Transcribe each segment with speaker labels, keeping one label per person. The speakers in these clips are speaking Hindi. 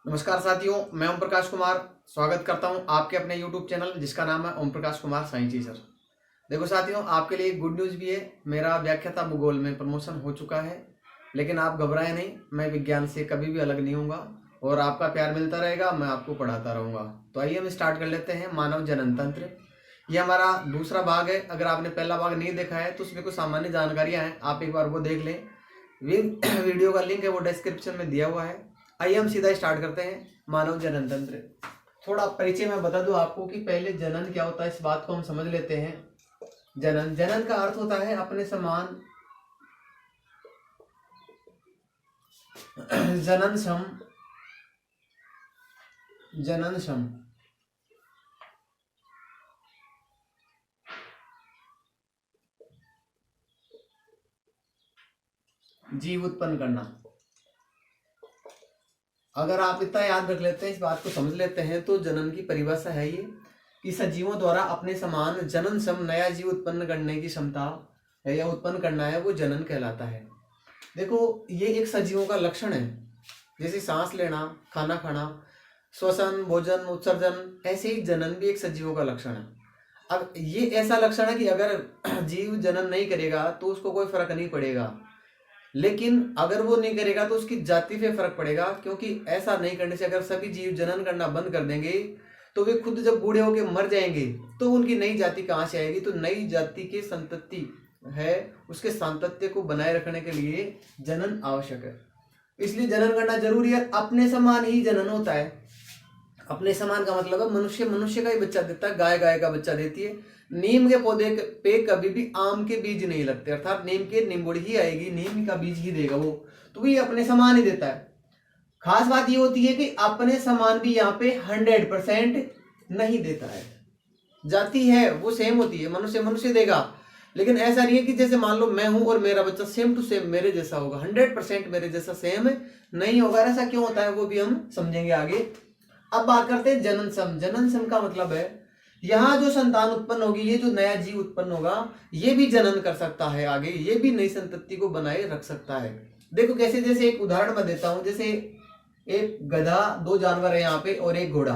Speaker 1: नमस्कार साथियों, मैं ओम प्रकाश कुमार स्वागत करता हूं आपके अपने YouTube चैनल जिसका नाम है ओम प्रकाश कुमार साइंस टीचर। देखो साथियों, आपके लिए गुड न्यूज़ भी है। मेरा व्याख्याता भूगोल में प्रमोशन हो चुका है, लेकिन आप घबराएं नहीं। मैं विज्ञान से कभी भी अलग नहीं होऊंगा और आपका प्यार मिलता रहेगा। मैं आपको पढ़ाता रहूंगा। तो आइए हम स्टार्ट कर लेते हैं। मानव जनन तंत्र, ये हमारा दूसरा भाग है। अगर आपने पहला भाग नहीं देखा है तो उसमें कुछ सामान्य जानकारियां हैं, आप एक बार वो देख लें। वीडियो का लिंक है वो डिस्क्रिप्शन में दिया हुआ है। आइए हम सीधा स्टार्ट करते हैं। मानव जनन तंत्र, थोड़ा परिचय मैं बता दूं आपको कि पहले जनन क्या होता है, इस बात को हम समझ लेते हैं। जनन जनन का अर्थ होता है अपने समान, जनन सम, जनन सम जीव उत्पन्न करना। अगर आप इतना याद रख लेते हैं, इस बात को समझ लेते हैं, तो जनन की परिभाषा है ये कि सजीवों द्वारा अपने समान जनन सम नया जीव उत्पन्न करने की क्षमता है या उत्पन्न करना है, वो जनन कहलाता है। देखो, ये एक सजीवों का लक्षण है। जैसे सांस लेना, खाना खाना, श्वसन, भोजन, उत्सर्जन, ऐसे ही जनन भी एक सजीवों का लक्षण है। अब ये ऐसा लक्षण है कि अगर जीव जनन नहीं करेगा तो उसको कोई फर्क नहीं पड़ेगा, लेकिन अगर वो नहीं करेगा तो उसकी जाति पे फर्क पड़ेगा। क्योंकि ऐसा नहीं करने से अगर सभी जीव जनन करना बंद कर देंगे तो वे खुद जब बूढ़े होके मर जाएंगे तो उनकी नई जाति कहाँ से आएगी। तो नई जाति के संतति है, उसके सांतत्य को बनाए रखने के लिए जनन आवश्यक है। इसलिए जनन करना जरूरी है। अपने समान ही जनन होता है। अपने समान का मतलब है मनुष्य मनुष्य का ही बच्चा देता है, गाय गाय का बच्चा देती है। नीम के पौधे पे कभी भी आम के बीज नहीं लगते, अर्थात नीम के नींबुड़ी ही आएगी, नीम का बीज ही देगा वो। तो ये अपने समान ही देता है। खास बात ये होती है कि अपने समान भी यहाँ पे 100% नहीं देता है। जाति है वो सेम होती है, मनुष्य मनुष्य देगा, लेकिन ऐसा नहीं है कि जैसे मान लो मैं हूं और मेरा बच्चा सेम टू सेम मेरे जैसा होगा। 100% मेरे जैसा सेम नहीं होगा। ऐसा क्यों होता है वो भी हम समझेंगे आगे। अब बात करते हैं जनन सम। जनन सम का मतलब है यहाँ जो संतान उत्पन्न होगी, ये जो नया जीव उत्पन्न होगा, ये भी जनन कर सकता है आगे, ये भी नई संतति को बनाए रख सकता है। देखो कैसे, जैसे एक उदाहरण मैं देता हूं। जैसे एक गधा, दो जानवर है यहाँ पे, और एक घोड़ा,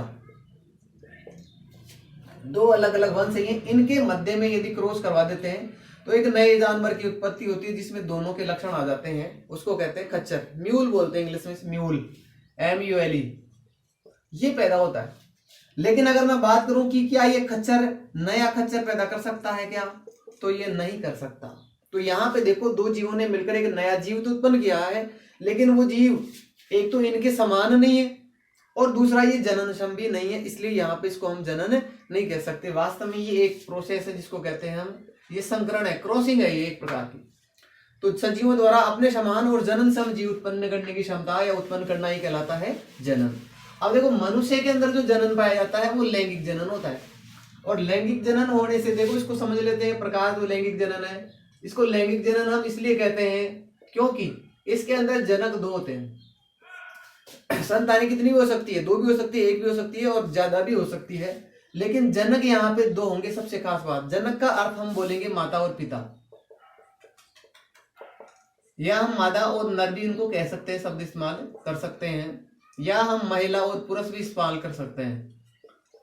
Speaker 1: दो अलग अलग वंश है। इनके मध्य में यदि क्रॉस करवा देते हैं तो एक नए जानवर की उत्पत्ति होती है जिसमें दोनों के लक्षण आ जाते हैं। उसको कहते हैं खच्चर, म्यूल बोलते हैं इंग्लिश में, म्यूल, MULE, ये पैदा होता है। लेकिन अगर मैं बात करूं कि क्या ये खच्चर नया खच्चर पैदा कर सकता है क्या, तो ये नहीं कर सकता। तो यहाँ पे देखो, दो जीवों ने मिलकर एक नया जीव तो उत्पन्न किया है, लेकिन वो जीव एक तो इनके समान नहीं है और दूसरा ये जननक्षम भी नहीं है। इसलिए यहाँ पे इसको हम जनन नहीं कह सकते। वास्तव में ये एक प्रोसेस है जिसको कहते हैं हम, ये संकरण है, क्रॉसिंग है ये एक प्रकार की। तो सजीवों द्वारा अपने समान और जनन सम जीव उत्पन्न करने की क्षमता या उत्पन्न करना ही कहलाता है जनन। अब देखो, मनुष्य के अंदर जो जनन पाया जाता है वो लैंगिक जनन होता है। और लैंगिक जनन होने से देखो, इसको समझ लेते हैं प्रकार जो लैंगिक जनन है। इसको लैंगिक जनन हम इसलिए कहते हैं क्योंकि इसके अंदर जनक दो होते हैं। संतानें कितनी भी हो सकती है, दो भी हो सकती है, एक भी हो सकती है और ज्यादा भी हो सकती है, लेकिन जनक यहाँ पे दो होंगे। सबसे खास बात, जनक का अर्थ हम बोलेंगे माता और पिता, या हम मादा और नर भी इनको कह सकते हैं, शब्द इस्तेमाल कर सकते हैं, या हम महिला और पुरुष भी इस्तेमाल कर सकते हैं।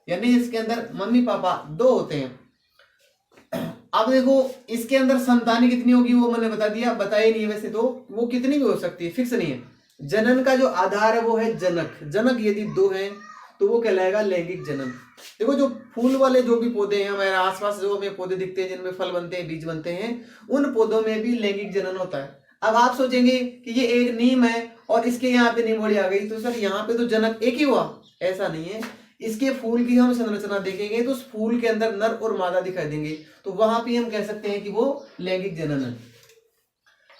Speaker 1: यानी इसके अंदर मम्मी पापा दो होते हैं। अब देखो, इसके अंदर संतानें कितनी होगी वो मैंने बता दिया, बताया नहीं वैसे तो, वो कितनी भी हो सकती है, फिक्स नहीं है। जनन का जो आधार है वो है जनक। जनक यदि दो हैं तो वो कहलाएगा लैंगिक जनन। देखो, जो फूल वाले जो भी पौधे हैं हमारे आसपास, जो हमें पौधे दिखते हैं जिनमें फल बनते हैं, बीज बनते हैं, उन पौधों में भी लैंगिक जनन होता है। अब आप सोचेंगे कि ये एक नीम है और इसके यहाँ पे नीमोड़ी आ गई, तो सर यहाँ पे तो जनक एक ही हुआ। ऐसा नहीं है। इसके फूल की हम संरचना देखेंगे तो उस फूल के अंदर नर और मादा दिखाई देंगे, तो वहां पे हम कह सकते हैं कि वो लैंगिक जनन है।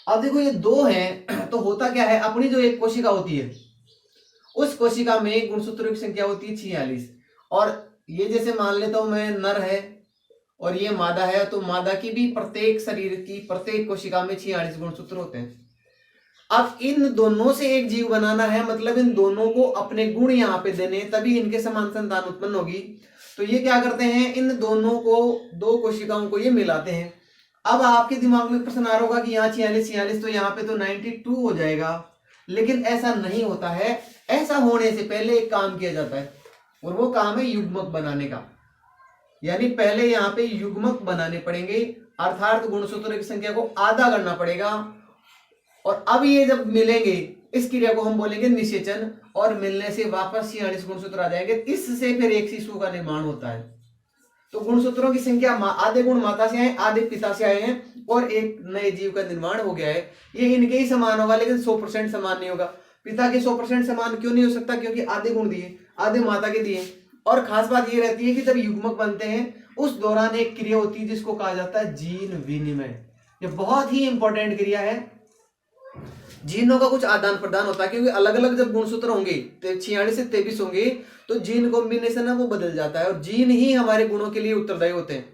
Speaker 1: अब देखो, ये दो हैं तो होता क्या है, अपनी जो एक कोशिका होती है उस कोशिका में गुणसूत्रों की संख्या होती है 46। और ये जैसे मान लेता हूं मैं, नर है और ये मादा है, तो मादा की भी प्रत्येक शरीर की प्रत्येक कोशिका में 46 गुणसूत्र होते हैं। अब इन दोनों से एक जीव बनाना है, मतलब इन दोनों को अपने गुण यहाँ पे देने, तभी इनके समान संतान उत्पन्न होगी। तो ये क्या करते हैं, इन दोनों को, दो कोशिकाओं को ये मिलाते हैं। अब आपके दिमाग में प्रश्न आ रहा होगा कि यहाँ 46 46, तो यहाँ पे तो 92 हो जाएगा, लेकिन ऐसा नहीं होता है। ऐसा होने से पहले एक काम किया जाता है और वो काम है युग्मक बनाने का। यानी पहले यहाँ पे युग्मक बनाने पड़ेंगे, अर्थात गुणसूत्रों की संख्या को आधा करना पड़ेगा। और अब ये जब मिलेंगे इस क्रिया को हम बोलेंगे निषेचन, और मिलने से वापस 46 गुणसूत्र आ जाएंगे। इससे फिर एक शिशु का निर्माण होता है। तो गुणसूत्रों की संख्या आधे गुण माता से आए, आधे पिता से आए हैं, और एक नए जीव का निर्माण हो गया है। ये इनके ही समान होगा, लेकिन 100% समान नहीं होगा। पिता के 100% समान क्यों नहीं हो सकता? क्योंकि आधे गुण दिए, आधे माता के दिए। और खास बात ये रहती है कि जब युग्मक बनते हैं उस दौरान एक क्रिया होती है जिसको कहा जाता है जीन विनिमय। ये बहुत ही इंपॉर्टेंट क्रिया है। जीनों का कुछ आदान प्रदान होता है, क्योंकि अलग अलग जब गुणसूत्र होंगे 46 से 23 होंगे तो जीन कॉम्बिनेशन है वो बदल जाता है, और जीन ही हमारे गुणों के लिए उत्तरदायी होते हैं।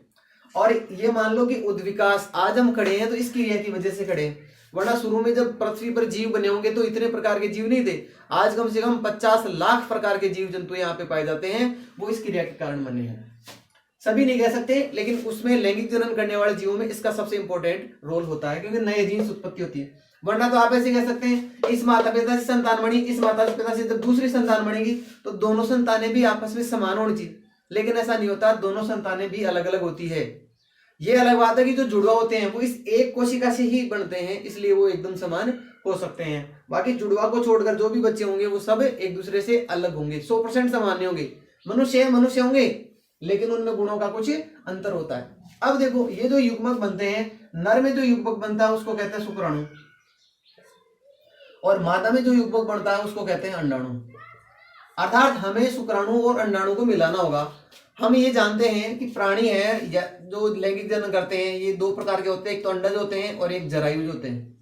Speaker 1: और ये मान लो कि उद्विकास, आज हम खड़े हैं तो इस क्रिया की वजह से खड़े हैं, वरना शुरू में जब पृथ्वी पर जीव बने होंगे तो इतने प्रकार के जीव नहीं थे। आज कम से कम 50 लाख प्रकार के जीव जंतु यहाँ पे पाए जाते हैं, वो इस क्रिया के कारण बने हैं। सभी नहीं कह सकते, लेकिन उसमें लैंगिक जनन करने वाले जीवों में इसका सबसे इंपॉर्टेंट रोल होता है, क्योंकि नए जीन्स उत्पत्ति होती है। वरना तो आप ऐसे कह सकते हैं इस माता पिता से संतान बनी, इस माता पिता से जब दूसरी संतान बनेगी तो दोनों संतानें भी आपस में समान होनी चाहिए, लेकिन ऐसा नहीं होता, दोनों संतानें भी अलग अलग होती है। ये अलग बात है कि जो जुड़वा होते हैं वो इस एक कोशिका से ही बनते हैं, इसलिए वो एकदम समान हो सकते हैं। बाकी जुड़वा को छोड़कर जो भी बच्चे होंगे वो सब एक दूसरे से अलग होंगे, 100% समान नहीं होंगे। मनुष्य होंगे, लेकिन उनमें गुणों का कुछ अंतर होता है। अब देखो, ये जो युग्मक बनते हैं, नर में जो युग्मक बनता है उसको कहते हैं शुक्राणु, और मादा में जो युग्मक बनता है उसको कहते हैं अंडाणु। अर्थात हमें शुक्राणु और अंडाणु को मिलाना होगा। हम ये जानते हैं कि प्राणी है या जो लैंगिक जनन करते हैं ये दो प्रकार के होते हैं, एक तो अंडज होते हैं और एक जरायुज होते हैं।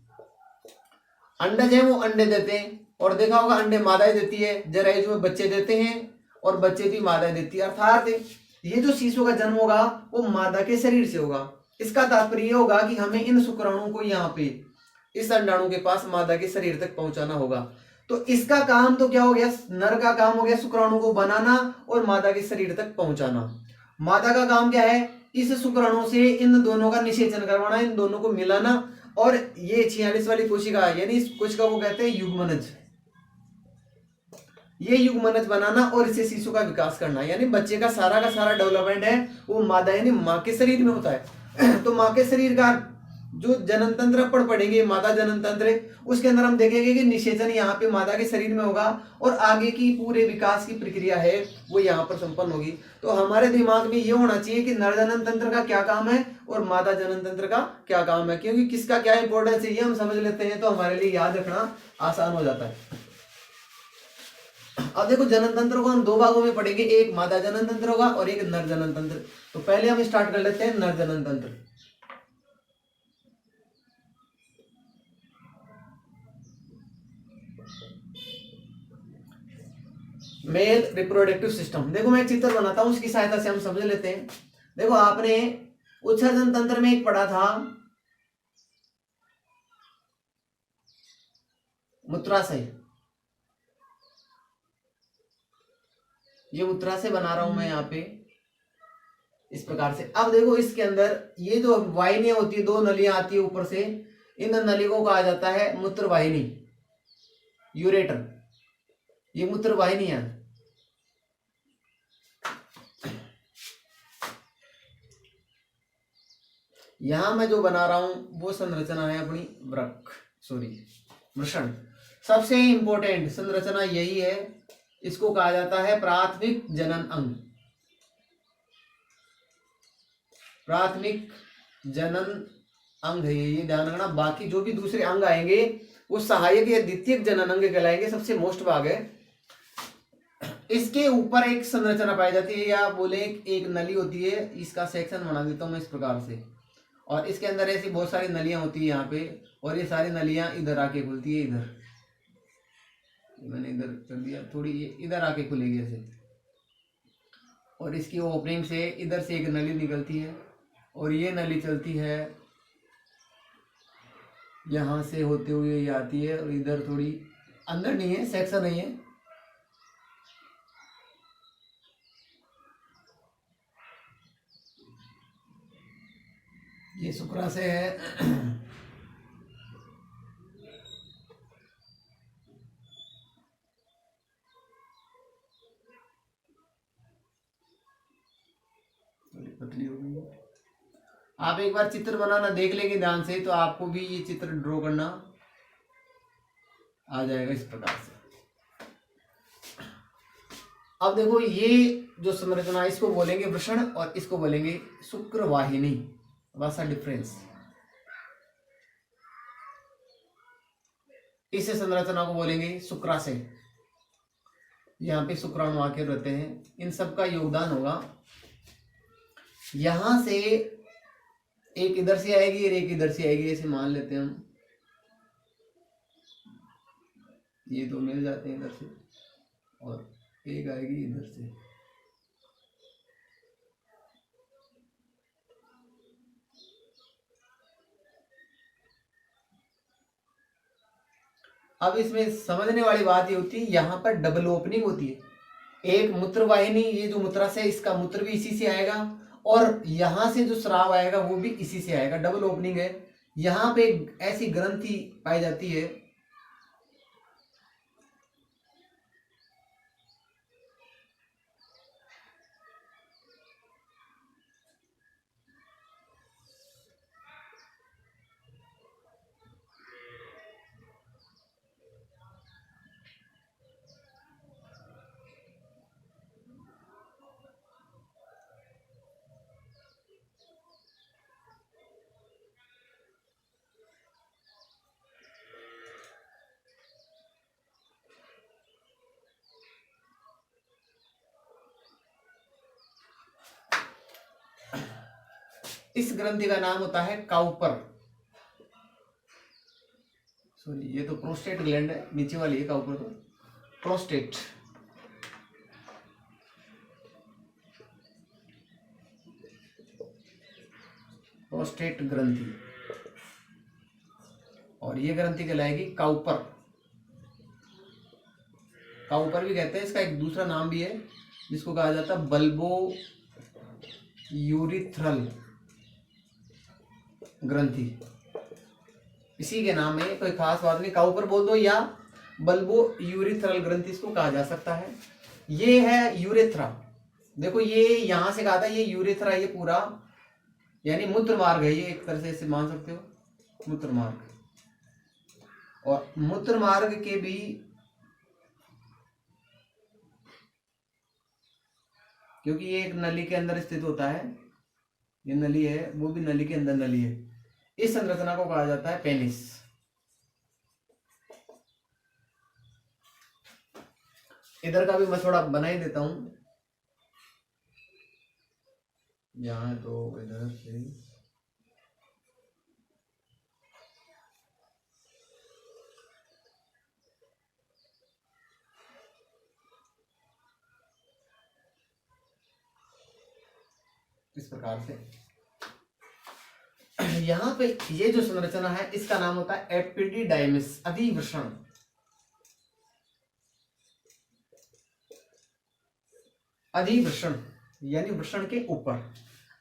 Speaker 1: अंडज है वो अंडे देते हैं, और देखा होगा अंडे मादाएं देती है, जरायुज में बच्चे देते हैं और बच्चे भी मादाएं देती है। अर्थात ये जो शिशु का जन्म होगा वो मादा के शरीर से होगा। इसका तात्पर्य होगा कि हमें इन शुक्राणुओं को यहाँ पे इस अंडाणु के पास मादा के शरीर तक पहुंचाना होगा। तो इसका काम तो क्या हो गया? नर का काम हो गया शुक्राणु को बनाना और मादा के शरीर तक पहुंचाना। मादा का काम क्या है? इस शुक्राणु से इन दोनों का निषेचन करवाना, इन दोनों को मिलाना, और ये 46 वाली कोशिका यानी इस कोशिका को कहते हैं युग्मनज। ये युग्मनज बनाना और इसे शिशु का विकास करना, यानी बच्चे का सारा डेवलपमेंट है वो मादा यानी माँ के शरीर में होता है। तो माँ के शरीर का जो जनन तंत्र पढ़ेंगे, मादा जनन तंत्र, उसके अंदर हम देखेंगे कि निषेचन यहाँ पे मादा के शरीर में होगा और आगे की पूरे विकास की प्रक्रिया है वो यहाँ पर संपन्न होगी। तो हमारे दिमाग में ये होना चाहिए कि नर जनन तंत्र का क्या काम है और मादा जनन तंत्र का क्या काम है, क्योंकि किसका क्या इंपॉर्टेंस है ये हम समझ लेते हैं तो हमारे लिए याद रखना आसान हो जाता है। अब देखो, जनन तंत्र को हम दो भागों में पढ़ेंगे, एक मादा जनन तंत्र होगा और एक नर जनन तंत्र। तो पहले हम स्टार्ट कर लेते हैं नर जनन तंत्र। Male reproductive system. देखो मैं एक चित्र बनाता हूं, उसकी सहायता से हम समझ लेते हैं। देखो आपने उत्सर्जन तंत्र में एक पढ़ा था मूत्राशय। ये मूत्राशय बना रहा हूं मैं यहाँ पे इस प्रकार से। अब देखो इसके अंदर ये जो वाहिनियां होती है, दो नलियां आती है ऊपर से, इन नलियों को कहा जाता है मूत्र वाहिनी, यूरेटर। ये मूत्र वाहिनियां, यहां मैं जो बना रहा हूं वो संरचना है अपनी वृषण। सबसे इंपॉर्टेंट संरचना यही है, इसको कहा जाता है प्राथमिक जनन अंग। प्राथमिक जनन अंग है ये ध्यान रखना। बाकी जो भी दूसरे अंग आएंगे वो सहायक या द्वितीयक जनन अंग कहलाएंगे, सबसे मोस्ट भाग है। इसके ऊपर एक संरचना पाई जाती है, या बोले एक नली होती है। इसका सेक्शन बना देता हूं मैं इस प्रकार से, और इसके अंदर ऐसी बहुत सारी नलियां होती है यहाँ पे, और ये सारी नलियां इधर आके खुलती है। इधर मैंने इधर कर दिया, थोड़ी ये इधर आके खुलेगी ऐसे, और इसकी ओपनिंग से इधर से एक नली निकलती है, और ये नली चलती है यहाँ से होते हुए ये आती है, और इधर थोड़ी अंदर नहीं है, सेक्शन नहीं है। ये शुक्राशय है। पतली हो गई है। आप एक बार चित्र बनाना देख लेंगे ध्यान से तो आपको भी ये चित्र ड्रॉ करना आ जाएगा इस प्रकार से। अब देखो ये जो संरचना इसको बोलेंगे वृषण और इसको बोलेंगे शुक्रवाहिनी। बस डिफरेंस। इस संरचना को बोलेंगे शुक्राशय। यहाँ पे शुक्राणु आके रहते हैं। इन सब का योगदान होगा। यहां से एक इधर से आएगी और एक इधर से आएगी, ऐसे मान लेते हैं हम। ये दो मिल जाते हैं इधर से और एक आएगी इधर से। अब इसमें समझने वाली बात ये होती है, यहाँ पर डबल ओपनिंग होती है। एक मूत्र वाहिनी, ये जो मूत्राशय है इसका मूत्र भी इसी से आएगा और यहां से जो स्राव आएगा वो भी इसी से आएगा। डबल ओपनिंग है। यहाँ पे ऐसी ग्रंथि पाई जाती है इस ग्रंथि का नाम होता है काउपर। सॉरी, ये तो प्रोस्टेट ग्लैंड है, नीचे वाली है काउपर। तो प्रोस्टेट प्रोस्टेट ग्रंथि और ये ग्रंथि कहलाएगी काउपर। काउपर भी कहते हैं। इसका एक दूसरा नाम भी है जिसको कहा जाता है बल्बो यूरिथ्रल ग्रंथि। इसी के नाम है, कोई खास बात नहीं। काउपर बोल दो या बल्बो यूरिथ्रल ग्रंथि इसको कहा जा सकता है। ये है यूरेथ्रा। देखो ये यहां से कहा था, ये यूरेथ्रा, ये पूरा यानी मूत्र मार्ग है। ये एक तरह से इसे मान सकते हो मूत्र मार्ग। और मूत्र मार्ग के भी क्योंकि ये एक नली के अंदर स्थित होता है, ये नली है, वो भी नली के अंदर नली है। इस संरचना को कहा जाता है पेनिस। इधर का भी मैं थोड़ा बना ही देता हूं। यहां तो इधर से इस प्रकार से यहाँ पे ये जो संरचना है इसका नाम होता है एपिडिडाइमिस, अधिवृषण। अधिवृषण यानी वृषण के ऊपर।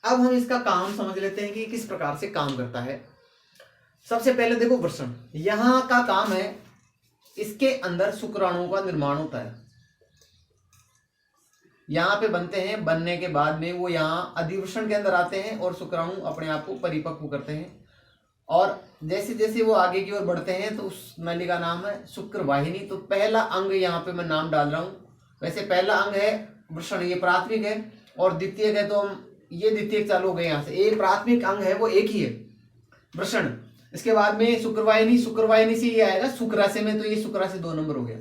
Speaker 1: अब हम इसका काम समझ लेते हैं कि किस प्रकार से काम करता है। सबसे पहले देखो वृषण, यहाँ का काम है, इसके अंदर शुक्राणुओं का निर्माण होता है। यहाँ पे बनते हैं, बनने के बाद में वो यहाँ अधिवृषण के अंदर आते हैं और शुक्राणु अपने आप को परिपक्व करते हैं। और जैसे जैसे वो आगे की ओर बढ़ते हैं तो उस नली का नाम है शुक्रवाहिनी। तो पहला अंग यहाँ पे मैं नाम डाल रहा हूँ। वैसे पहला अंग है वृषण, ये प्राथमिक है, और द्वितीयक है तो हम ये द्वितीयक चालू हो गए यहाँ से। एक प्राथमिक अंग है वो एक ही है वृषण। इसके बाद में शुक्रवाहिनी, शुक्रवाहिनी से ये आएगा शुक्राशय में, तो ये शुक्राशय 2 नंबर हो गया।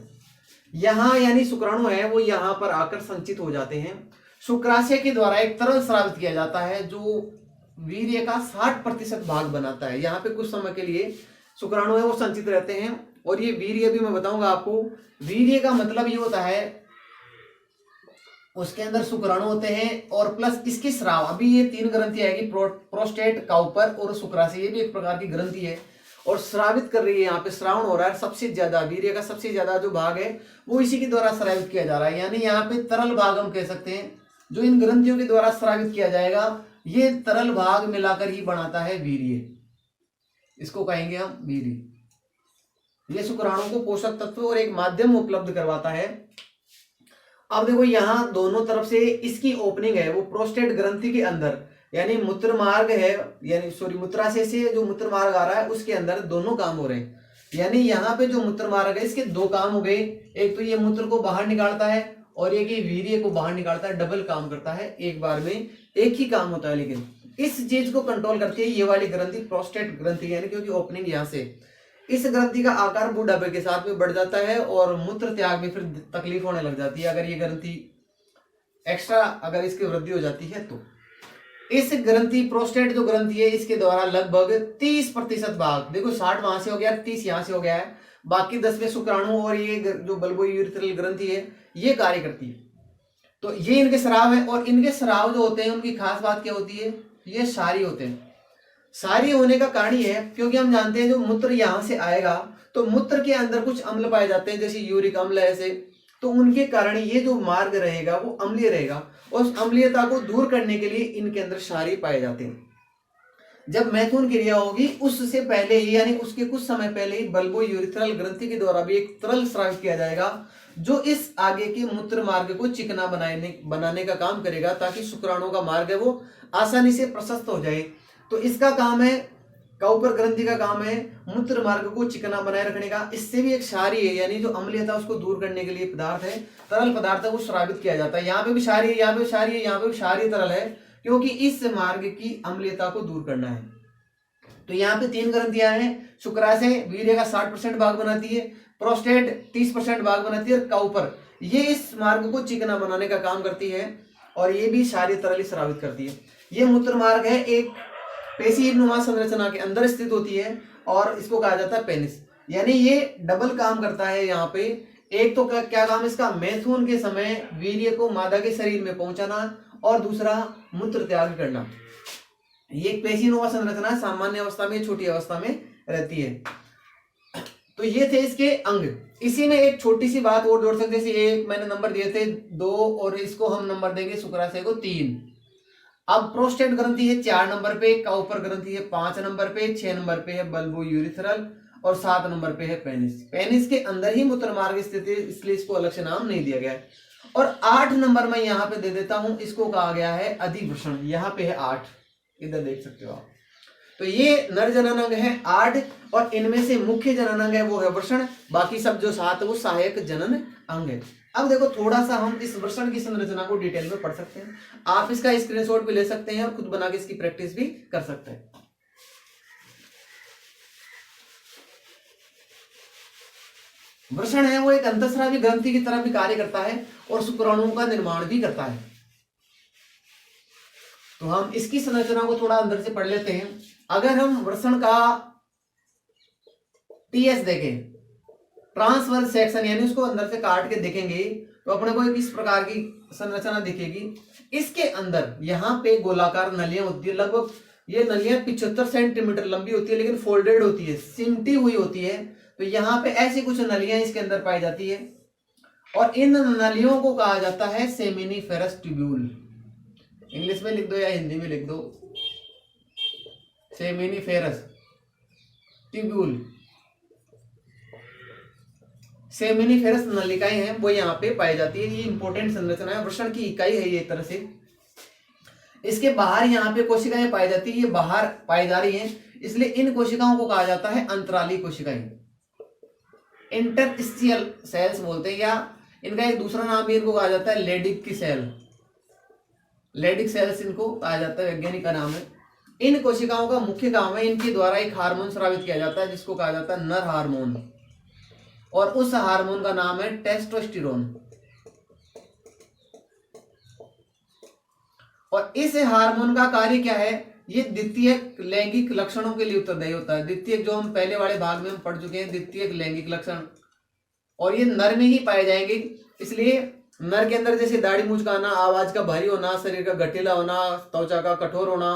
Speaker 1: यहाँ यानी शुक्राणु है वो यहाँ पर आकर संचित हो जाते हैं। शुक्राशय के द्वारा एक तरल स्रावित किया जाता है जो वीर्य का 60% भाग बनाता है। यहाँ पे कुछ समय के लिए शुक्राणु है वो संचित रहते हैं। और ये वीर्य भी मैं बताऊंगा आपको। वीर्य का मतलब ये होता है उसके अंदर शुक्राणु होते हैं और प्लस इसकी स्राव। अभी ये 3 ग्रंथि आएगी, प्रोस्टेट, काउपर और शुक्राशय। ये भी एक प्रकार की ग्रंथि है और स्रावित कर रही है। यहाँ पे श्रावण हो रहा है। सबसे ज्यादा वीर्य का सबसे ज्यादा जो भाग है वो इसी के द्वारा स्रावित किया जा रहा है। यानी यहाँ पे तरल भाग हम कह सकते हैं जो इन ग्रंथियों के द्वारा स्रावित किया जाएगा, ये तरल भाग मिलाकर ही बनाता है वीर्य। इसको कहेंगे हम वीर्य। ये शुक्राणु को पोषक तत्व और एक माध्यम उपलब्ध करवाता है। अब देखो यहाँ दोनों तरफ से इसकी ओपनिंग है वो प्रोस्टेट ग्रंथि के अंदर, यानी मूत्र मार्ग है, यानी सॉरी मूत्राशय से जो मूत्र मार्ग आ रहा है उसके अंदर दोनों काम हो रहे हैं। यानी यहाँ पे जो मूत्र मार्ग है इसके दो काम हो गए, एक तो ये मूत्र को बाहर निकालता है और एक ये वीर्य को बाहर निकालता है, डबल काम करता है, एक बार में एक ही काम होता है। लेकिन इस चीज को कंट्रोल करती है ये वाली ग्रंथि, प्रोस्टेट ग्रंथि, यानी क्योंकि ओपनिंग यहाँ से, इस ग्रंथि का आकार बुढ़ापे के साथ में बढ़ जाता है और मूत्र त्याग में फिर तकलीफ होने लग जाती है अगर ये ग्रंथि एक्स्ट्रा अगर इसकी वृद्धि हो जाती है तो। इस ग्रंथि प्रोस्टेट जो ग्रंथि है इसके द्वारा लगभग 30% भाग, देखो 60 वहां से हो गया, 30 यहां से हो गया है, बाकी 10 में शुक्राणु और ये जो बल्बोयूरेथ्रल ग्रंथि है ये कार्य करती है। तो ये इनके स्राव है, और इनके स्राव जो होते हैं उनकी खास बात क्या होती है, ये सारी होते हैं। सारी होने का कारण ये है क्योंकि हम जानते हैं जो मूत्र यहां से आएगा तो मूत्र के अंदर कुछ अम्ल पाए जाते हैं जैसे यूरिक अम्ल ऐसे, तो उनके कारण ये जो मार्ग रहेगा वो अम्लीय रहेगा, और उस अम्लीयता को दूर करने के लिए इनके अंदर क्षारीय पाए जाते हैं। जब मैथुन क्रिया होगी उससे पहले ही, यानी उसके कुछ समय पहले ही बल्बोयूरेथ्रल ग्रंथि के द्वारा भी एक तरल स्रावित किया जाएगा जो इस आगे के मूत्र मार्ग को चिकना बनाने का काम करेगा, ताकि शुक्राणु का मार्ग है वो आसानी से प्रशस्त हो जाए। तो इसका काम है, काउपर ग्रंथि का काम है मूत्र मार्ग को चिकना बनाए रखने का। इससे भी एक क्षारीय है, यानी जो अम्लीयता उसको दूर करने के लिए पदार्थ है, तरल पदार्थ है, वो स्रावित किया जाता है। यहाँ पे भी क्षारीय, यहाँ पे क्षारीय, यहाँ पे भी क्षारीय तरल है, क्योंकि इस मार्ग की अम्लीयता को दूर करना है। तो यहाँ पे 3 ग्रंथियां हैं, शुक्राशय वीर्य का 60% भाग बनाती है, प्रोस्टेट 30% भाग बनाती है, और काउपर ये इस मार्ग को चिकना बनाने का काम करती है, और ये भी क्षारीय तरल स्रावित करती है। ये मूत्र मार्ग है, एक पेशी नुमा संरचना के अंदर स्थित होती है, और इसको कहा जाता है पेनिस। यानी ये डबल काम करता है यहाँ पे। एक तो क्या काम इसका, मैथुन के समय वीर्य को मादा के शरीर में पहुंचाना, और दूसरा मूत्र त्याग करना। ये एक पेशीनुमा संरचना सामान्य अवस्था में, छोटी अवस्था में रहती है। तो ये थे इसके अंग। इसी में एक छोटी सी बात और जोड़ सकते, जैसे एक मैंने नंबर दिए थे 2, और इसको हम नंबर देंगे शुक्राशय को 3। अब प्रोस्टेट ग्रंथि है 4 नंबर पे, काउपर ग्रंथि है 5 नंबर पे, 6 नंबर पे है बल्बोयूरेथ्रल, और 7 नंबर पे है पेनिस। पेनिस के अंदर ही मूत्र मार्ग स्थित है, इसलिए इसको अलग से नाम नहीं दिया गया है। और 8 नंबर में यहाँ पे दे देता हूं, इसको कहा गया है अधिवृषण। यहाँ पे है 8, इधर देख सकते हो आप। तो ये नर जननांग है 8, और इनमें से मुख्य जननांग है वो है वृषण, बाकी सब जो 7 वो सहायक जनन अंग है। अब देखो थोड़ा सा हम इस वृषण की संरचना को डिटेल में पढ़ सकते हैं। आप इसका स्क्रीनशॉट भी ले सकते हैं और खुद बना के इसकी प्रैक्टिस भी कर सकते हैं। वृषण है वो एक अंतःस्रावी ग्रंथि की तरह भी कार्य करता है और शुक्राणुओं का निर्माण भी करता है। तो हम इसकी संरचना को थोड़ा अंदर से पढ़ लेते हैं। अगर हम वृषण का टीएस देखें, ट्रांसवर्स सेक्शन, यानी उसको अंदर से काट के देखेंगे तो अपने को एक इस प्रकार की संरचना दिखेगी। इसके अंदर यहाँ पे गोलाकार नलियां होती है, लगभग ये नलियां 75 सेंटीमीटर लंबी होती है, लेकिन फोल्डेड होती है, सिमटी हुई होती है। तो यहाँ पे ऐसी कुछ नलियां इसके अंदर पाई जाती है, और इन नलियों को कहा जाता है सेमिनिफेरस ट्यूब्यूल। इंग्लिश में लिख दो या हिंदी में लिख दो, सेमिनिफेरस ट्यूब्यूल। सेमिनिफेरस नलिकाएं हैं वो यहाँ पे पाई जाती है। ये इंपॉर्टेंट संरचना है, वृषण की इकाई है ये एक तरह से। इसके बाहर यहाँ पे कोशिकाएं पाई जाती है, ये बाहर पाई जा रही हैं, इसलिए इन कोशिकाओं को कहा जाता है अंतराली कोशिकाएं, इंटरस्टिशियल सेल्स बोलते हैं, या इनका एक दूसरा नाम भी इनको कहा जाता है लेडिक की सेल, लेडिक सेल्स इनको कहा जाता है, वैज्ञानिक का नाम है। इन कोशिकाओं का मुख्य काम है, इनके द्वारा एक हार्मोन स्रावित किया जाता है जिसको कहा जाता है नर हार्मोन, और उस हार्मोन का नाम है टेस्टोस्टेरोन। और इस हार्मोन का कार्य क्या है, ये द्वितीयक लैंगिक लक्षणों के लिए उत्तरदायी होता है। द्वितीयक जो हम पहले वाले भाग में हम पढ़ चुके हैं, द्वितीयक लैंगिक लक्षण, और ये नर में ही पाए जाएंगे। इसलिए नर के अंदर जैसे दाढ़ी मूंछ का आना, आवाज का भारी होना, शरीर का गठीला होना, त्वचा का कठोर होना,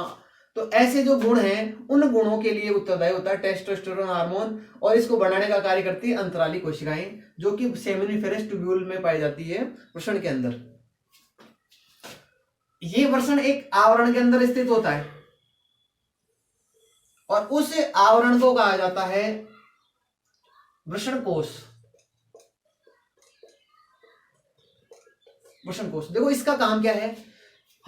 Speaker 1: तो ऐसे जो गुण हैं उन गुणों के लिए उत्तरदायी होता है टेस्टोस्टेरोन हार्मोन, और इसको बढ़ाने का कार्य करती है अंतराली कोशिकाएं, जो कि सेमिनिफेरस ट्यूब्यूल में पाई जाती है वृषण के अंदर। ये वृषण एक आवरण के अंदर स्थित होता है, और उस आवरण को कहा जाता है वृषण कोश। वृषण कोश देखो इसका काम क्या है,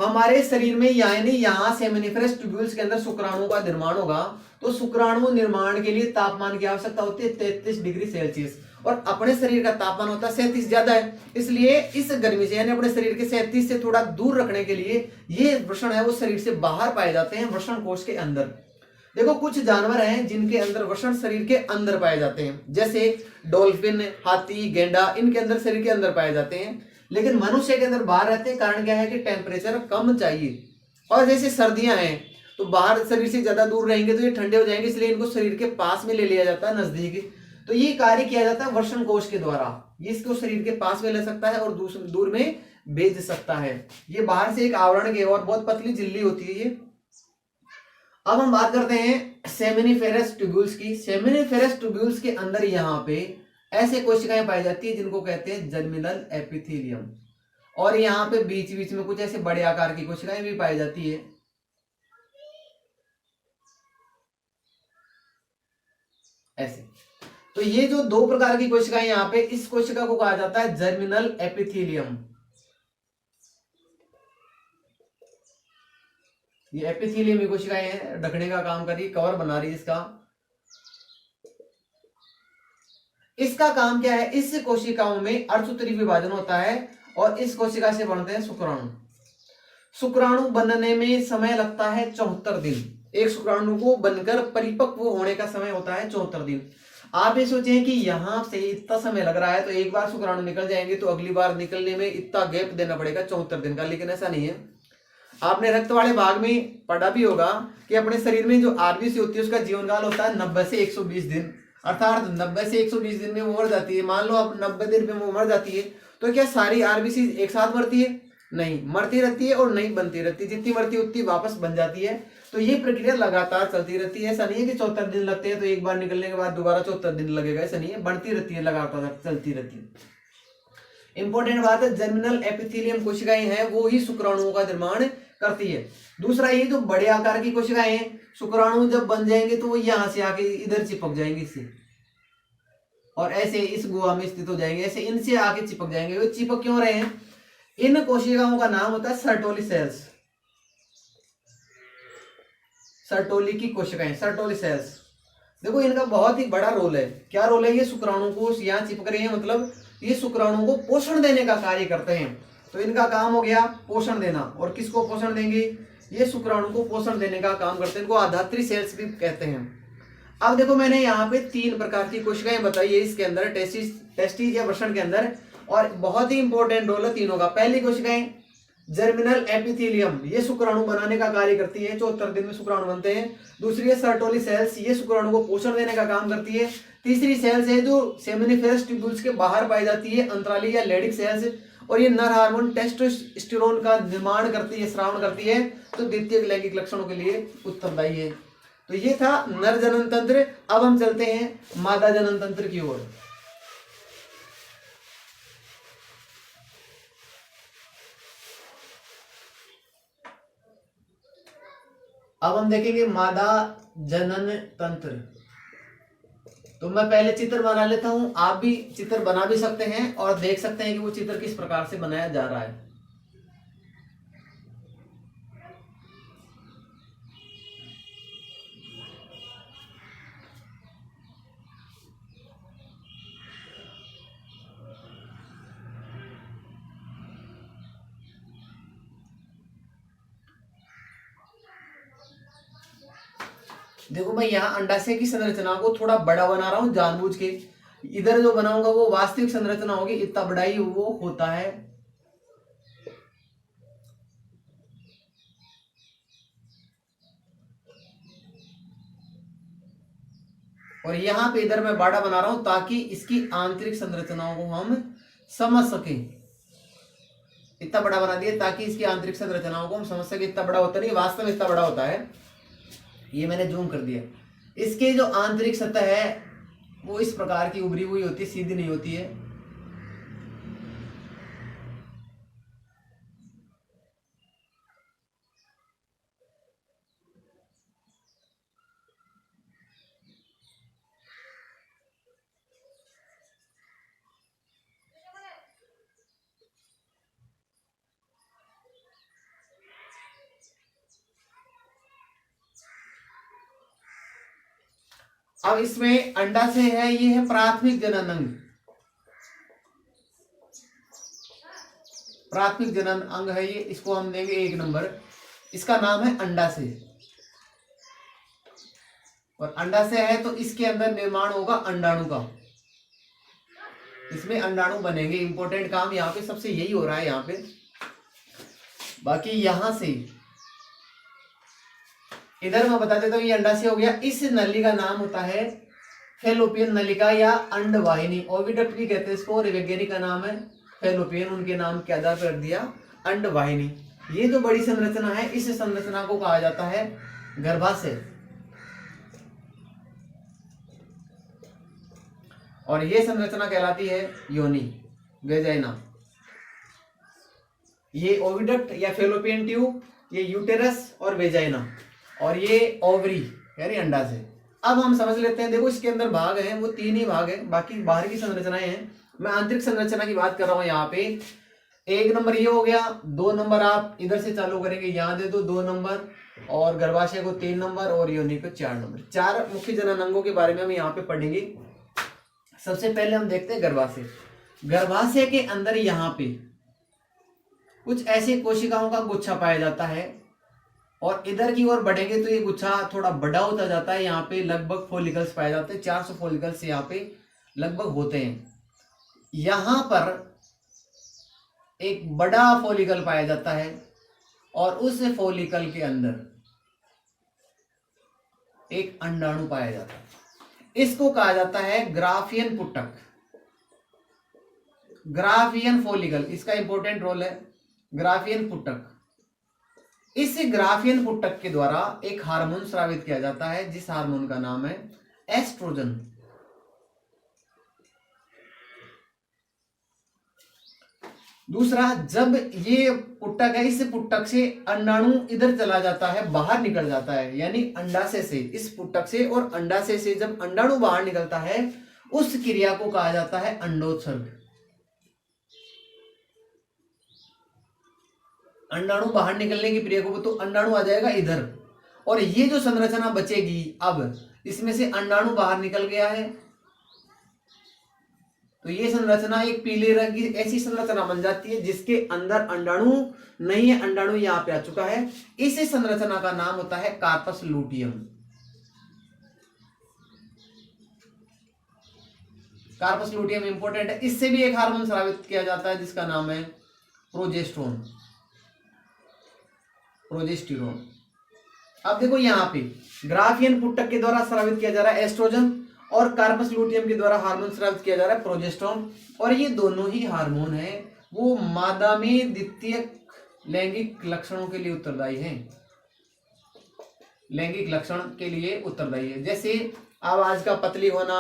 Speaker 1: हमारे शरीर में यानी यहाँ सेमिनिफरस ट्यूब्यूल्स के अंदर शुक्राणु का निर्माण होगा। तो शुक्राणु निर्माण के लिए तापमान की आवश्यकता होती है 33 डिग्री सेल्सियस, और अपने शरीर का तापमान होता है 37 ज्यादा है। इसलिए इस गर्मी से यानी अपने शरीर के 37 से थोड़ा दूर रखने के लिए ये वृषण है वो शरीर से बाहर पाए जाते हैं, वृषण कोश के अंदर। देखो कुछ जानवर हैं जिनके अंदर वृषण शरीर के अंदर पाए जाते हैं, जैसे डॉल्फिन, हाथी, गेंडा, इनके अंदर शरीर के अंदर पाए जाते हैं, लेकिन मनुष्य के अंदर बाहर रहते हैं। कारण क्या है कि टेम्परेचर कम चाहिए। और जैसे सर्दियां हैं तो बाहर शरीर से ज्यादा दूर रहेंगे तो ये ठंडे हो जाएंगे, इसलिए इनको शरीर के पास में ले लिया जाता है, नजदीक। तो ये कार्य किया जाता है वृषण कोश के द्वारा। ये इसको शरीर के पास में ले सकता है और दूर में भेज सकता है। ये बाहर से एक आवरण के और बहुत पतली झिल्ली होती है ये। अब हम बात करते हैं सेमिनिफेरस ट्यूब्यूल्स की। सेमिनिफेरस ट्यूब्यूल्स के अंदर यहाँ पे ऐसे कोशिकाएं पाई जाती है जिनको कहते हैं जर्मिनल एपिथेलियम, और यहाँ पे बीच बीच में कुछ ऐसे बड़े आकार की कोशिकाएं भी पाई जाती है, ऐसे। तो ये जो दो प्रकार की कोशिकाएं यहाँ पे, इस कोशिका को कहा जाता है जर्मिनल एपिथेलियम। ये एपिथेलियम की कोशिकाएं हैं, ढकने का काम कर रही, कवर बना रही है इसका। इसका काम क्या है, इस कोशिकाओं में अर्धसूत्री विभाजन होता है और इस कोशिका से बनते हैं शुक्राणु। शुक्राणु बनने में समय लगता है 74 दिन। एक शुक्राणु को बनकर परिपक्व होने का समय होता है 74 दिन। आप ये सोचें कि यहां से इतना समय लग रहा है तो एक बार शुक्राणु निकल जाएंगे तो अगली बार निकलने में इतना गैप देना पड़ेगा 74 दिन का, लेकिन ऐसा नहीं है। आपने रक्त वाले भाग में पढ़ा भी होगा कि अपने शरीर में जो आरबीसी होती है उसका जीवन काल होता है 90 से 120 दिन, अर्थात 90 से 120 दिन में वो मर जाती है। मान लो अब 90 दिन में वो मर जाती है तो क्या सारी आरबीसी एक साथ मरती है? नहीं, मरती रहती है और नहीं बनती रहती, जितनी मरती है उतनी वापस बन जाती है। तो ये प्रक्रिया लगातार चलती रहती है। ऐसा नहीं है कि 74 दिन लगते हैं तो एक बार निकलने के बाद दोबारा 74 दिन लगेगा, ऐसा नहीं है, बढ़ती रहती है, लगातार चलती रहती है। इंपॉर्टेंट बात है, जर्मिनल एपिथेलियम कोशिकाएं हैं वो ही शुक्राणुओं का निर्माण करती है। दूसरा ये जो बड़े आकार की कोशिकाएं हैं, शुक्राणु जब बन जाएंगे तो वो यहां से आके इधर चिपक जाएंगे इससे, और ऐसे इस गुहा में स्थित हो जाएंगे, ऐसे इनसे आके चिपक जाएंगे। वो चिपक क्यों रहे हैं? इन कोशिकाओं का नाम होता है सर्टोली सेल्स। सर्टोली की कोशिकाएं, सर्टोली सेल्स। देखो इनका बहुत ही बड़ा रोल है। क्या रोल है? ये शुक्राणु को यहाँ चिपक रहे हैं, मतलब ये शुक्राणु को पोषण देने का कार्य करते हैं। तो इनका काम हो गया पोषण देना। और किसको पोषण देंगे? ये शुक्राणु को पोषण देने का काम करते हैं। इनको आधात्री सेल्स भी कहते हैं। अब देखो मैंने यहाँ पे 3 प्रकार की कोशिकाएं बताई है इसके अंदर, टेस्टिस या वृषण के अंदर, और बहुत ही इंपॉर्टेंट रोल है तीनों का। पहली कोशिकाएं जर्मिनल एपिथेलियम, ये शुक्राणु बनाने का कार्य करती है, 74 दिन में शुक्राणु बनते हैं। दूसरी है सर्टोली सेल्स, ये शुक्राणु को पोषण देने का काम करती है। तीसरी सेल्स है जो सेमिनिफेरस ट्यूब्यूल्स के बाहर पाई जाती है, अंतराली या लेडिक सेल्स, और ये नर हार्मोन टेस्टोस्टेरोन का निर्माण करती है, स्रावण करती है, तो द्वितीय लैंगिक लक्षणों के लिए उत्तरदायी है। तो ये था नर जनन तंत्र। अब हम चलते हैं मादा जनन तंत्र की ओर। अब हम देखेंगे मादा जनन तंत्र। तो मैं पहले चित्र बना लेता हूं, आप भी चित्र बना भी सकते हैं और देख सकते हैं कि वो चित्र किस प्रकार से बनाया जा रहा है। देखो मैं यहाँ अंडाशय की संरचना को थोड़ा बड़ा बना रहा हूं जानबूझ के। इधर जो बनाऊंगा वो वास्तविक संरचना होगी, इतना बड़ा ही वो होता है। और यहाँ पे इधर मैं बड़ा बना रहा हूं ताकि इसकी आंतरिक संरचनाओं को हम समझ सकें। इतना बड़ा बना दिया ताकि इसकी आंतरिक संरचनाओं को हम समझ सके। इतना बड़ा होता नहीं, वास्तव में इतना बड़ा होता है। ये मैंने जूम कर दिया। इसके जो आंतरिक सतह है वो इस प्रकार की उभरी हुई होती है, सीधी नहीं होती है। अब इसमें अंडाशय है, ये है प्राथमिक जनन अंग। प्राथमिक जनन अंग है ये, इसको हम देंगे 1 नंबर। इसका नाम है अंडाशय। और अंडाशय है तो इसके अंदर निर्माण होगा अंडाणु का, इसमें अंडाणु बनेंगे। इंपॉर्टेंट काम यहाँ पे सबसे यही हो रहा है यहाँ पे। बाकी यहां से इधर मैं बता देता हूँ, ये अंडाशय हो गया। इस नली का नाम होता है फैलोपियन नलिका या अंडवाहिनी, ओविडक्ट भी कहते हैं इसको, और वैज्ञानिक का नाम है फैलोपियन, उनके नाम के आधार पर रख दिया अंडवाहिनी। ये जो बड़ी संरचना है, इस संरचना को कहा जाता है गर्भाशय। और ये संरचना कहलाती है योनि, वेजाइना। ये ओविडक्ट या फैलोपियन ट्यूब, ये यूटेरस और वेजाइना, और ये ओवरी यानी अंडाशय। अब हम समझ लेते हैं, देखो इसके अंदर भाग हैं वो 3 ही भाग हैं, बाकी बाहर की संरचनाएं हैं। मैं आंतरिक संरचना की बात कर रहा हूं यहाँ पे। 1 नंबर ये हो गया, 2 नंबर आप इधर से चालू करेंगे, यहाँ दे दो 2 नंबर, और गर्भाशय को 3 नंबर और योनि को 4 नंबर। 4 मुख्य जनन अंगों के बारे में हम यहाँ पे पढ़ेंगे। सबसे पहले हम देखते हैं गर्भाशय। गर्भाशय के अंदर यहाँ पे कुछ ऐसी कोशिकाओं का गुच्छा पाया जाता है, और इधर की ओर बढ़ेंगे तो ये गुच्छा थोड़ा बड़ा होता जाता है। यहाँ पे लगभग फॉलिकल्स पाए जाते हैं, 400 फॉलिकल्स यहाँ पे लगभग होते हैं। यहाँ पर एक बड़ा फॉलिकल पाया जाता है, और उस फॉलिकल के अंदर एक अंडाणु पाया जाता है। इसको कहा जाता है ग्राफियन पुटक, ग्राफियन फॉलिकल, इसका इंपॉर्टेंट रोल है ग्राफियन पुटक। इस ग्राफियन पुटक के द्वारा एक हार्मोन स्रावित किया जाता है, जिस हार्मोन का नाम है एस्ट्रोजन। दूसरा, जब ये पुटक है, इस पुटक से अंडाणु इधर चला जाता है, बाहर निकल जाता है, यानी अंडाशय से, इस पुटक से और अंडाशय से जब अंडाणु बाहर निकलता है, उस क्रिया को कहा जाता है अंडोत्सर्ग। अंडाणु बाहर निकलने की क्रिया को, तो अंडाणु आ जाएगा इधर, और ये जो संरचना बचेगी, अब इसमें से अंडाणु बाहर निकल गया है, तो ये संरचना एक पीले रंग की ऐसी संरचना बन जाती है जिसके अंदर अंडाणु नहीं है, अंडाणु यहाँ पे आ चुका है। इस संरचना का नाम होता है corpus luteum. Corpus luteum important है। इससे भी एक हार्मोन स्रावित किया जाता है जिसका नाम है प्रोजेस्टेरोन, प्रोजेस्टेरोन। अब देखो यहाँ पे ग्राफियन पुटक के द्वारा स्रावित किया जा रहा है एस्ट्रोजन, और कार्पस लूटियम के द्वारा हार्मोन स्रावित किया जा रहा है प्रोजेस्टेरोन। और ये दोनों ही हार्मोन है वो मादा में द्वितीयक लैंगिक लक्षणों के लिए उत्तरदायी हैं, लैंगिक लक्षण के लिए उत्तरदायी है। जैसे आवाज का पतली होना,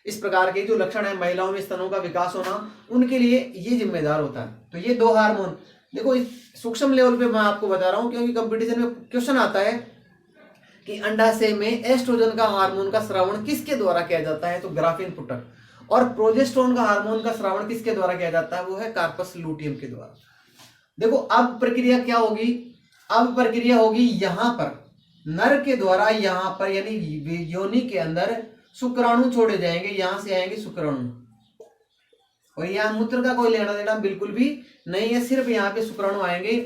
Speaker 1: इस प्रकार के जो लक्षण है, महिलाओं में स्तनों का विकास होना, उनके लिए ये जिम्मेदार होता है। तो ये 2 हार्मोन, देखो इस सूक्ष्म लेवल पे मैं आपको बता रहा हूं, क्योंकि कंपटीशन में क्वेश्चन आता है कि अंडाशय में एस्ट्रोजन का हार्मोन का श्रवण किसके द्वारा किया जाता है, तो ग्राफियन पुटक, और प्रोजेस्टेरोन का हार्मोन का श्रवण किसके द्वारा किया जाता है, वो है कार्पस लूटियम के द्वारा। देखो अब प्रक्रिया क्या होगी, अब प्रक्रिया होगी यहाँ पर नर के द्वारा, यहाँ पर यानी योनि के अंदर शुक्राणु छोड़े जाएंगे, यहां से आएंगे शुक्राणु, और यहाँ मूत्र का कोई लेना देना बिल्कुल भी नहीं है, सिर्फ यहाँ पे शुक्राणु आएंगे।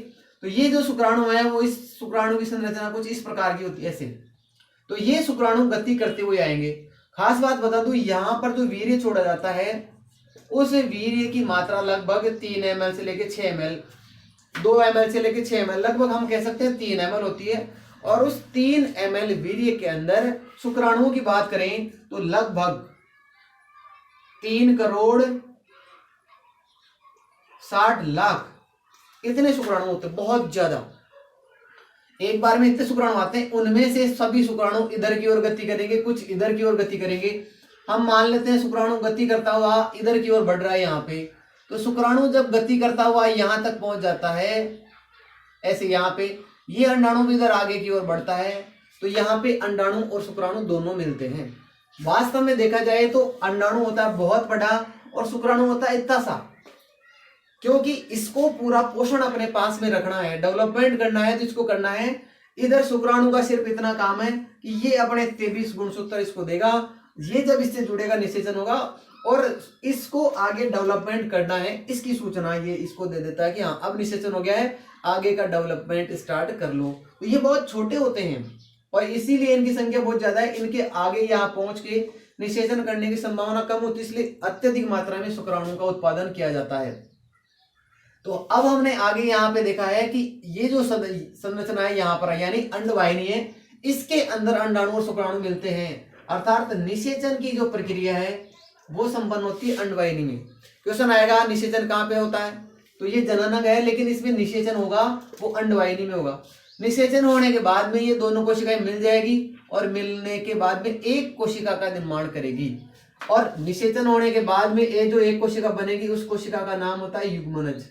Speaker 1: तो ये जो शुक्राणु है वो इस शुक्राणु की संरचना कुछ इस प्रकार की होती है ऐसे। तो ये शुक्राणु गति करते हुए आएंगे। खास बात बता दूं, यहाँ पर जो वीर्य छोड़ा जाता है उस वीर्य की मात्रा लगभग 3 ml से लेकर 6 ml, 2 ml से लेकर 6 ml, लगभग हम कह सकते हैं 3 ml होती है। और उस 3 ml वीर्य के अंदर शुक्राणुओं की बात करें तो लगभग 3 करोड़ 60 लाख इतने शुक्राणु होते हैं, बहुत ज्यादा। एक बार में इतने शुक्राणु आते हैं, उनमें से सभी शुक्राणु इधर की ओर गति करेंगे, कुछ इधर की ओर गति करेंगे। हम मान लेते हैं शुक्राणु गति करता हुआ इधर की ओर बढ़ रहा है यहाँ पे, तो शुक्राणु जब गति करता हुआ यहाँ तक पहुंच जाता है, ऐसे यहाँ पे ये अंडाणु भी इधर आगे की ओर बढ़ता है, तो यहाँ पे अंडाणु और शुक्राणु दोनों मिलते हैं। वास्तव में देखा जाए तो अंडाणु होता है बहुत बड़ा और शुक्राणु होता है इतना सा, क्योंकि इसको पूरा पोषण अपने पास में रखना है, डेवलपमेंट करना है, तो इसको करना है। इधर शुक्राणु का सिर्फ इतना काम है कि ये अपने 23 गुणसूत्र इसको देगा, ये जब इससे जुड़ेगा निषेचन होगा और इसको आगे डेवलपमेंट करना है, इसकी सूचना ये इसको दे देता है कि हाँ अब निषेचन हो गया है, आगे का डेवलपमेंट स्टार्ट कर लो। तो ये बहुत छोटे होते हैं और इसीलिए इनकी संख्या बहुत ज्यादा है। इनके आगे यहाँ पहुंच के निषेचन करने की संभावना कम होती है, इसलिए अत्यधिक मात्रा में शुक्राणु का उत्पादन किया जाता है। तो अब हमने आगे यहाँ पे देखा है कि ये जो संरचना है यहाँ पर यानी अंडवाहिनी है, इसके अंदर अंडाणु और शुक्राणु मिलते हैं, अर्थात निषेचन की जो प्रक्रिया है वो संपन्न होती है अंडवाहिनी में। क्वेश्चन आएगा निषेचन कहाँ पे होता है, तो ये जननांग है लेकिन इसमें निषेचन होगा वो अंडवाहिनी में होगा। निषेचन होने के बाद में ये दोनों कोशिकाएं मिल जाएगी और मिलने के बाद में एक कोशिका का निर्माण करेगी, और निषेचन होने के बाद में ये जो एक कोशिका बनेगी उस कोशिका का नाम होता है युग्मनज,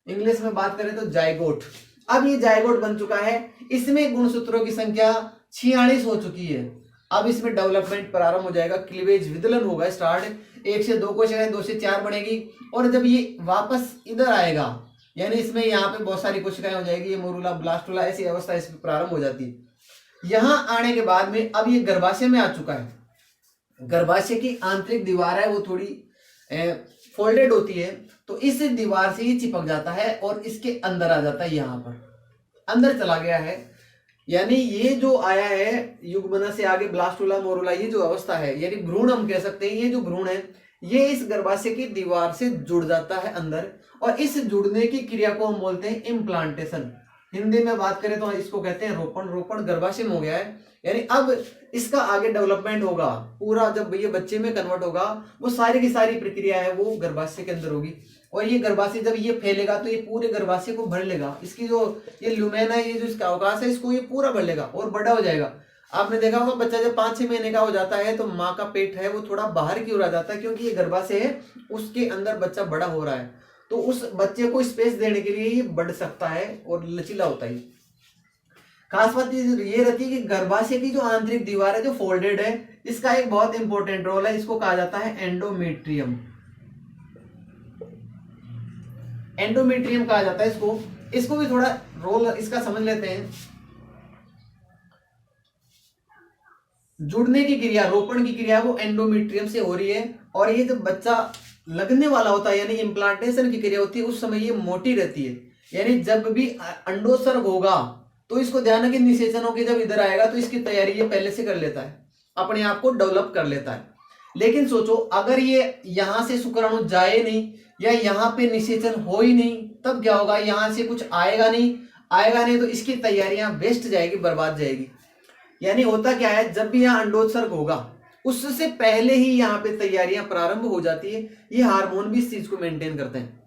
Speaker 1: इंग्लिश में बात करें तो जाइगोट। अब ये जाइगोट बन चुका है, इसमें गुणसूत्रों की संख्या 46 हो चुकी है। अब इसमें डेवलपमेंट प्रारंभ हो जाएगा, क्लीवेज विदलन होगा स्टार्ट, 1 से 2 कोशिकाएं 2 से 4 बनेगी, और जब ये वापस इधर आएगा यानी इसमें यहाँ पे बहुत सारी कोशिकाएं हो जाएगी, ये मोरूला ब्लास्टुला ऐसी अवस्था इसमें प्रारंभ हो जाती है। यहाँ आने के बाद में अब ये गर्भाशय में आ चुका है, गर्भाशय की आंतरिक दीवार है वो थोड़ी फोल्डेड होती है, तो इस दीवार से ये चिपक जाता है और इसके अंदर आ जाता है, यहाँ पर अंदर चला गया है। यानी ये जो आया है युग्मनज से आगे ब्लास्टुला मोरूला, ये जो अवस्था है यानी भ्रूण हम कह सकते हैं, ये जो भ्रूण है ये इस गर्भाशय की दीवार से जुड़ जाता है अंदर, और इस जुड़ने की क्रिया को हम बोलते हैं इम्प्लांटेशन। हिंदी में बात करें तो इसको कहते हैं रोपण। रोपण गर्भाशय में हो गया है, यानी अब इसका आगे डेवलपमेंट होगा पूरा, जब ये बच्चे में कन्वर्ट होगा वो सारी की सारी प्रक्रिया है वो गर्भाशय के अंदर होगी, और ये गर्भाशय जब ये फैलेगा तो ये पूरे गर्भाशय को भर लेगा, इसकी जो ये ल्यूमेन है, ये जो इसका अवकाश है इसको ये पूरा भर लेगा और बड़ा हो जाएगा। आपने देखा होगा बच्चा जब 5-6 महीने का हो जाता है तो माँ का पेट है वो थोड़ा बाहर की ओर आ जाता है, क्योंकि ये गर्भाशय है उसके अंदर बच्चा बड़ा हो रहा है, तो उस बच्चे को स्पेस देने के लिए ये बढ़ सकता है और लचीला होता है। खास बात ये रहती है कि गर्भाशय की जो आंतरिक दीवार है जो फोल्डेड है, इसका एक बहुत इंपॉर्टेंट रोल है, इसको कहा जाता है एंडोमेट्रियम। एंडोमेट्रियम कहा जाता है इसको, इसको भी थोड़ा रोल इसका समझ लेते हैं। जुड़ने की क्रिया, रोपण की क्रिया वो एंडोमेट्रियम से हो रही है, और ये जब बच्चा लगने वाला होता है यानी इम्प्लांटेशन की क्रिया होती है उस समय ये मोटी रहती है, यानी जब भी अंडोत्सर्ग होगा तो इसको ध्यान है कि निषेचन होकर जब इधर आएगा तो इसकी तैयारी ये पहले से कर लेता है, अपने आप को डेवलप कर लेता है। लेकिन सोचो अगर ये यहां से शुक्राणु जाए नहीं या यहाँ पे निषेचन हो ही नहीं, तब क्या होगा, यहां से कुछ आएगा नहीं तो इसकी तैयारियां वेस्ट जाएगी, बर्बाद जाएगी। यानी होता क्या है, जब भी यहाँ अंडोत्सर्ग होगा उससे पहले ही यहाँ पे तैयारियां प्रारंभ हो जाती है। ये हार्मोन भी इस चीज को मेंटेन करते हैं,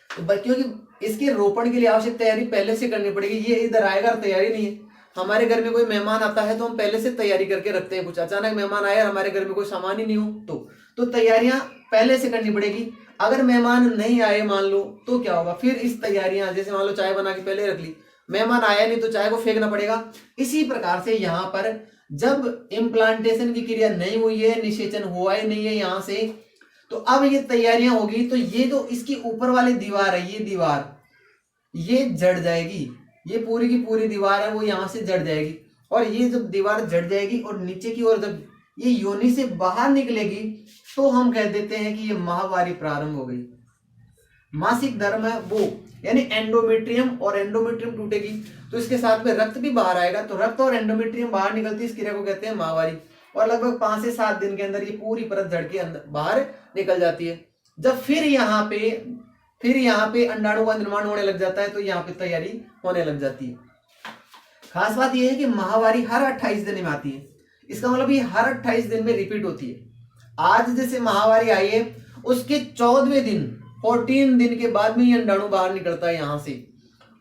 Speaker 1: तो क्योंकि इसके रोपण के लिए आवश्यक तैयारी पहले से करनी पड़ेगी। ये इधर आएगा और तैयारी नहीं है। हमारे घर में कोई मेहमान आता है तो हम पहले से तैयारी करके रखते हैं, कुछ अचानक मेहमान आया और हमारे घर में कोई सामान ही नहीं हो तो तैयारियां पहले से करनी पड़ेगी। अगर मेहमान नहीं आए मान लो तो क्या होगा, फिर इस तैयारियां, जैसे मान लो चाय बना के पहले रख ली, मेहमान आया नहीं तो चाय को फेंकना पड़ेगा। इसी प्रकार से यहाँ पर जब इम्प्लांटेशन की क्रिया नहीं हुई है, निषेचन हुआ ही नहीं है यहाँ से, तो अब ये तैयारियां होगी तो ये जो इसकी ऊपर वाली दीवार है, ये दीवार ये जड़ जाएगी, ये पूरी की पूरी दीवार है वो यहाँ से जड़ जाएगी, और ये जब दीवार जड़ जाएगी और नीचे की ओर जब ये योनि से बाहर निकलेगी तो हम कह देते हैं कि ये माहवारी प्रारंभ हो गई। मासिक धर्म है वो, यानी एंडोमेट्रियम और एंडोमेट्रियम टूटेगी तो इसके साथ में रक्त भी बाहर आएगा, तो रक्त और एंडोमेट्रियम बाहर निकलती है, इस क्रिया को कहते हैं माहवारी। और लगभग 5 से 7 दिन के अंदर ये पूरी परत जड़ के अंदर बाहर निकल जाती है। जब फिर यहाँ पे अंडाणु का निर्माण होने लग जाता है तो यहाँ पे तैयारी होने लग जाती है। खास बात यह है कि माहवारी हर 28 दिन में आती है, इसका मतलब ये हर 28 दिन में रिपीट होती है। आज जैसे माहवारी आई है उसके 14वें दिन 14 दिन के बाद में ये अंडाणु बाहर निकलता है यहाँ से,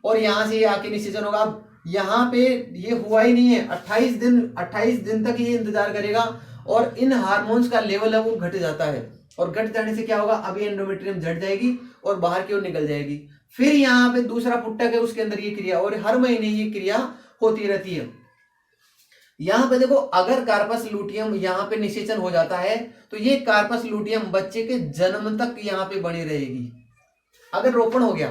Speaker 1: और यहाँ से आके निषेचन होगा। अब यहाँ पे ये हुआ ही नहीं है, 28 दिन तक ये इंतजार करेगा और इन हार्मोन्स का लेवल है वो घट जाता है, और घट जाने से क्या होगा, अभी एंडोमेट्रियम झड़ जाएगी और बाहर की ओर निकल जाएगी। फिर यहाँ पे दूसरा पुट्टक है उसके अंदर ये क्रिया, और हर महीने ये क्रिया होती रहती है। यहाँ पे देखो अगर कार्पस लूटियम यहाँ पे निषेचन हो जाता है तो ये कार्पस लूटियम बच्चे के जन्म तक यहाँ पे बनी रहेगी। अगर रोपण हो गया,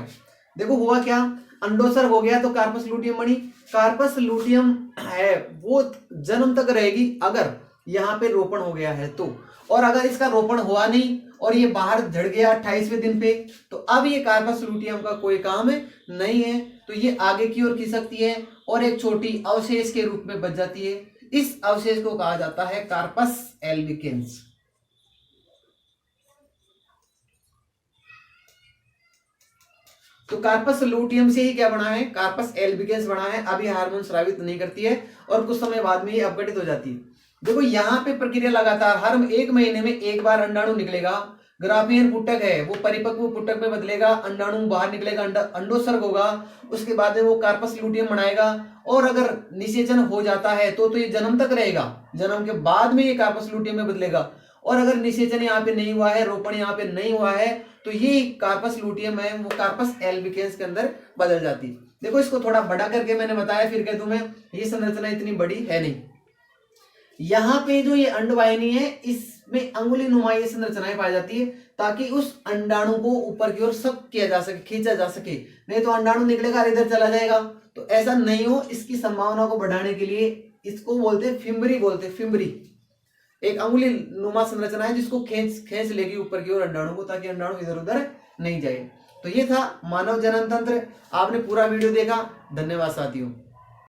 Speaker 1: देखो हुआ क्या, अंडोत्सर्ग हो गया तो कार्पस लूटियम बनी, कार्पस लूटियम है वो जन्म तक रहेगी। अगर यहाँ पे रोपण हो गया है तो, और अगर इसका रोपण हुआ नहीं और ये बाहर झड़ गया 28वें दिन पे, तो अब ये कार्पस लूटियम का कोई काम नहीं है, तो ये आगे की ओर खिसकती है और एक छोटी अवशेष के रूप में बच जाती है। इस अवशेष को कहा जाता है कार्पस एल्बिकेंस। तो कार्पस लूटियम से ही क्या बना है, कार्पस एल्बिकेंस बना है। अब ये हार्मोन स्रावित नहीं करती है और कुछ समय बाद में ये अपघटित हो जाती है। देखो यहाँ पे प्रक्रिया लगातार, हर 1 महीने में एक बार अंडाणु निकलेगा, ग्राफियन पुटक है वो परिपक्व पुटक में बदलेगा, अंडाणु बाहर निकलेगा, अंडोत्सर्ग होगा, उसके बाद में वो कार्पस लूटियम बनाएगा, और अगर निषेचन हो जाता है तो ये जन्म तक रहेगा, जन्म के बाद में ये कार्पस लूटियम में बदलेगा। और अगर निषेचन यहाँ पे नहीं हुआ है, रोपण यहाँ पे नहीं हुआ है, तो ये कार्पस लूटियम है वो कार्पस एल्बिकेंस के अंदर बदल जाती है। देखो इसको थोड़ा बड़ा करके मैंने बताया, फिर कह दूं मैं ये संरचना इतनी बड़ी है नहीं। यहाँ पे जो ये अंडवाहिनी है इसमें अंगुली नुमा ये संरचनाएं पाई जाती है, ताकि उस अंडाणु को ऊपर की ओर सब किया जा सके, खींचा जा सके। नहीं तो अंडाणु निकलेगा और इधर चला जाएगा, तो ऐसा नहीं हो, इसकी संभावना को बढ़ाने के लिए इसको बोलते फिम्बरी, बोलते फिम्बरी। एक अंगुली नुमा संरचना है जिसको खींच लेगी ऊपर की ओर अंडाणु को, ताकि अंडाणु इधर उधर नहीं जाए। तो ये था मानव जनन तंत्र। आपने पूरा वीडियो देखा, धन्यवाद साथियों।